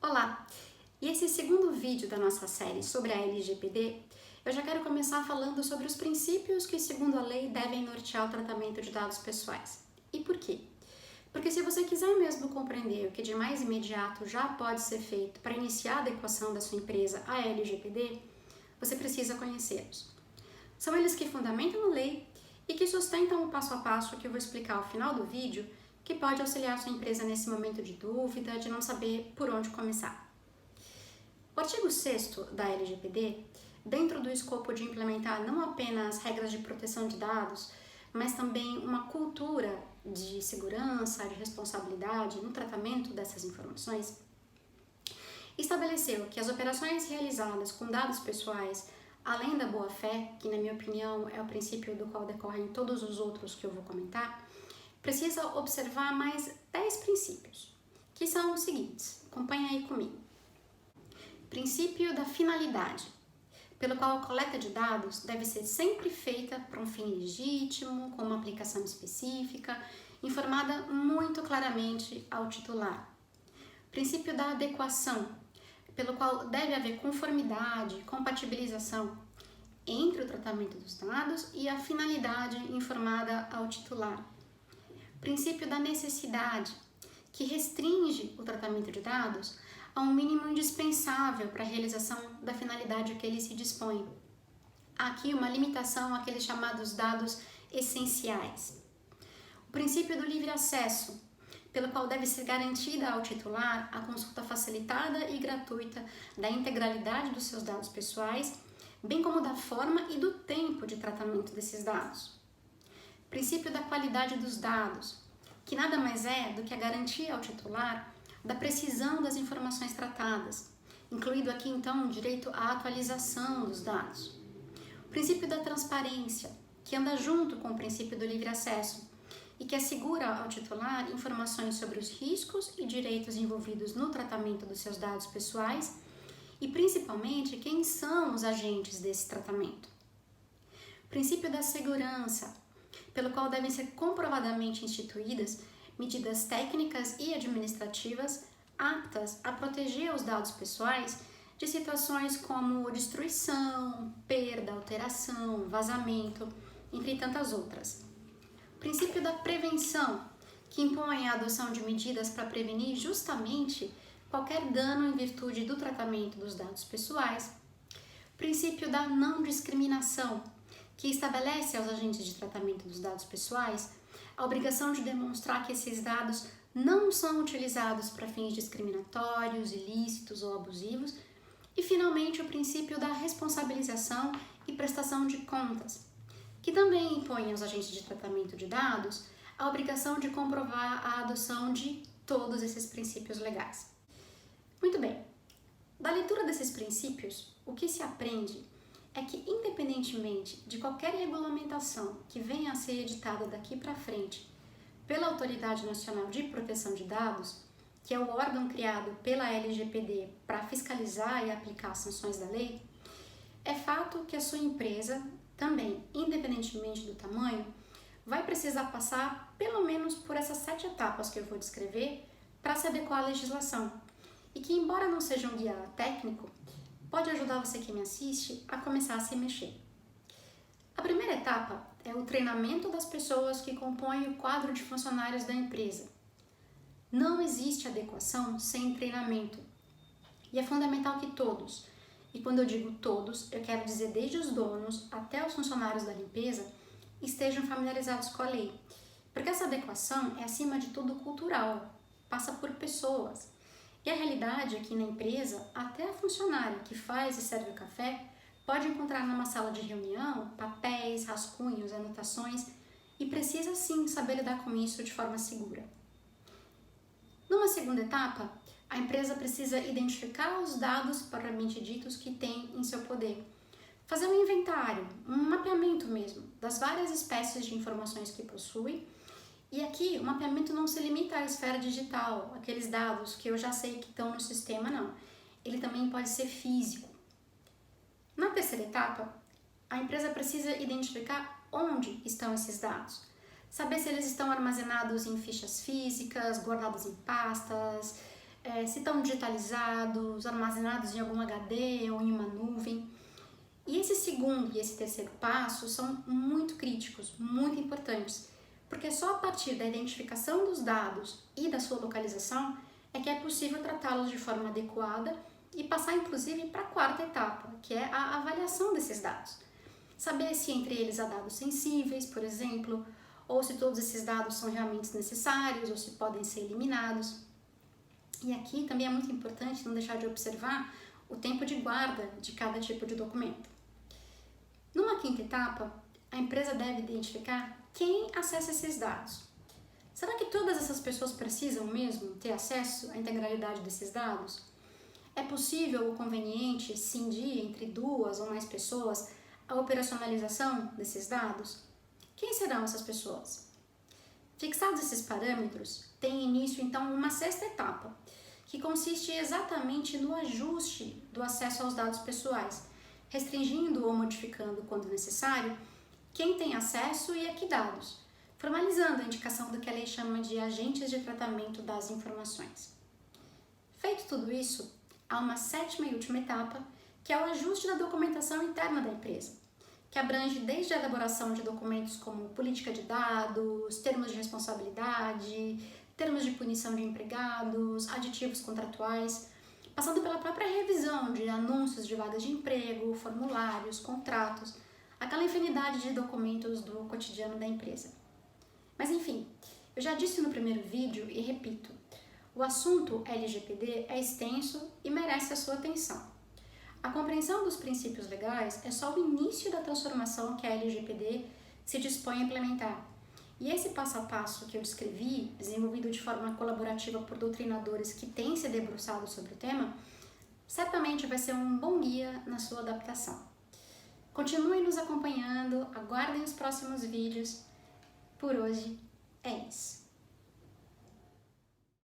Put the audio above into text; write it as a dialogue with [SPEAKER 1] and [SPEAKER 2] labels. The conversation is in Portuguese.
[SPEAKER 1] Olá! E esse segundo vídeo da nossa série sobre a LGPD, eu já quero começar falando sobre os princípios que, segundo a lei, devem nortear o tratamento de dados pessoais. E por quê? Porque se você quiser mesmo compreender o que de mais imediato já pode ser feito para iniciar a adequação da sua empresa à LGPD, você precisa conhecê-los. São eles que fundamentam a lei e que sustentam o passo a passo que eu vou explicar ao final do vídeo, que pode auxiliar a sua empresa nesse momento de dúvida, de não saber por onde começar. O artigo 6º da LGPD, dentro do escopo de implementar não apenas regras de proteção de dados, mas também uma cultura de segurança, de responsabilidade no tratamento dessas informações, estabeleceu que as operações realizadas com dados pessoais, além da boa-fé, que na minha opinião é o princípio do qual decorrem todos os outros que eu vou comentar, precisa observar mais 10 princípios, que são os seguintes. Acompanha aí comigo. Princípio da finalidade, pelo qual a coleta de dados deve ser sempre feita para um fim legítimo, com uma aplicação específica, informada muito claramente ao titular. Princípio da adequação, pelo qual deve haver conformidade, compatibilização entre o tratamento dos dados e a finalidade informada ao titular. Princípio da necessidade, que restringe o tratamento de dados a um mínimo indispensável para a realização da finalidade que ele se dispõe. Há aqui uma limitação àqueles chamados dados essenciais. O princípio do livre acesso, pelo qual deve ser garantida ao titular a consulta facilitada e gratuita da integralidade dos seus dados pessoais, bem como da forma e do tempo de tratamento desses dados. Princípio da qualidade dos dados, que nada mais é do que a garantia ao titular da precisão das informações tratadas, incluído aqui então o direito à atualização dos dados. O princípio da transparência, que anda junto com o princípio do livre acesso e que assegura ao titular informações sobre os riscos e direitos envolvidos no tratamento dos seus dados pessoais e principalmente quem são os agentes desse tratamento. O princípio da segurança, pelo qual devem ser comprovadamente instituídas medidas técnicas e administrativas aptas a proteger os dados pessoais de situações como destruição, perda, alteração, vazamento, entre tantas outras. O princípio da prevenção, que impõe a adoção de medidas para prevenir justamente qualquer dano em virtude do tratamento dos dados pessoais. O princípio da não discriminação, que estabelece aos agentes de tratamento dos dados pessoais a obrigação de demonstrar que esses dados não são utilizados para fins discriminatórios, ilícitos ou abusivos. E, finalmente, o princípio da responsabilização e prestação de contas, que também impõe aos agentes de tratamento de dados a obrigação de comprovar a adoção de todos esses princípios legais. Muito bem, da leitura desses princípios, o que se aprende é que, independentemente de qualquer regulamentação que venha a ser editada daqui para frente pela Autoridade Nacional de Proteção de Dados, que é o órgão criado pela LGPD para fiscalizar e aplicar as sanções da lei, é fato que a sua empresa, também independentemente do tamanho, vai precisar passar pelo menos por essas 7 etapas que eu vou descrever para se adequar à legislação e que, embora não seja um guia técnico, pode ajudar você que me assiste a começar a se mexer. A primeira etapa é o treinamento das pessoas que compõem o quadro de funcionários da empresa. Não existe adequação sem treinamento. E é fundamental que todos, e quando eu digo todos, eu quero dizer desde os donos até os funcionários da limpeza, estejam familiarizados com a lei. Porque essa adequação é, acima de tudo, cultural, passa por pessoas. E a realidade é que na empresa, até a funcionária que faz e serve o café pode encontrar numa sala de reunião papéis, rascunhos, anotações e precisa sim saber lidar com isso de forma segura. Numa segunda etapa, a empresa precisa identificar os dados propriamente ditos que tem em seu poder. Fazer um inventário, um mapeamento mesmo, das várias espécies de informações que possui. E aqui, o mapeamento não se limita à esfera digital, aqueles dados que eu já sei que estão no sistema, não. Ele também pode ser físico. Na terceira etapa, a empresa precisa identificar onde estão esses dados. Saber se eles estão armazenados em fichas físicas, guardados em pastas, se estão digitalizados, armazenados em algum HD ou em uma nuvem. E esse segundo e esse terceiro passo são muito críticos, muito importantes, porque só a partir da identificação dos dados e da sua localização é que é possível tratá-los de forma adequada e passar inclusive para a quarta etapa, que é a avaliação desses dados. Saber se entre eles há dados sensíveis, por exemplo, ou se todos esses dados são realmente necessários ou se podem ser eliminados. E aqui também é muito importante não deixar de observar o tempo de guarda de cada tipo de documento. Numa quinta etapa, a empresa deve identificar quem acessa esses dados. Será que todas essas pessoas precisam mesmo ter acesso à integralidade desses dados? É possível ou conveniente cindir entre duas ou mais pessoas a operacionalização desses dados? Quem serão essas pessoas? Fixados esses parâmetros, tem início então uma sexta etapa, que consiste exatamente no ajuste do acesso aos dados pessoais, restringindo ou modificando, quando necessário, quem tem acesso e a que dados, formalizando a indicação do que a lei chama de agentes de tratamento das informações. Feito tudo isso, há uma sétima e última etapa, que é o ajuste da documentação interna da empresa, que abrange desde a elaboração de documentos como política de dados, termos de responsabilidade, termos de punição de empregados, aditivos contratuais, passando pela própria revisão de anúncios de vagas de emprego, formulários, contratos, aquela infinidade de documentos do cotidiano da empresa. Mas enfim, eu já disse no primeiro vídeo e repito, o assunto LGPD é extenso e merece a sua atenção. A compreensão dos princípios legais é só o início da transformação que a LGPD se dispõe a implementar. E esse passo a passo que eu descrevi, desenvolvido de forma colaborativa por doutrinadores que têm se debruçado sobre o tema, certamente vai ser um bom guia na sua adaptação. Continuem nos acompanhando, aguardem os próximos vídeos. Por hoje é isso.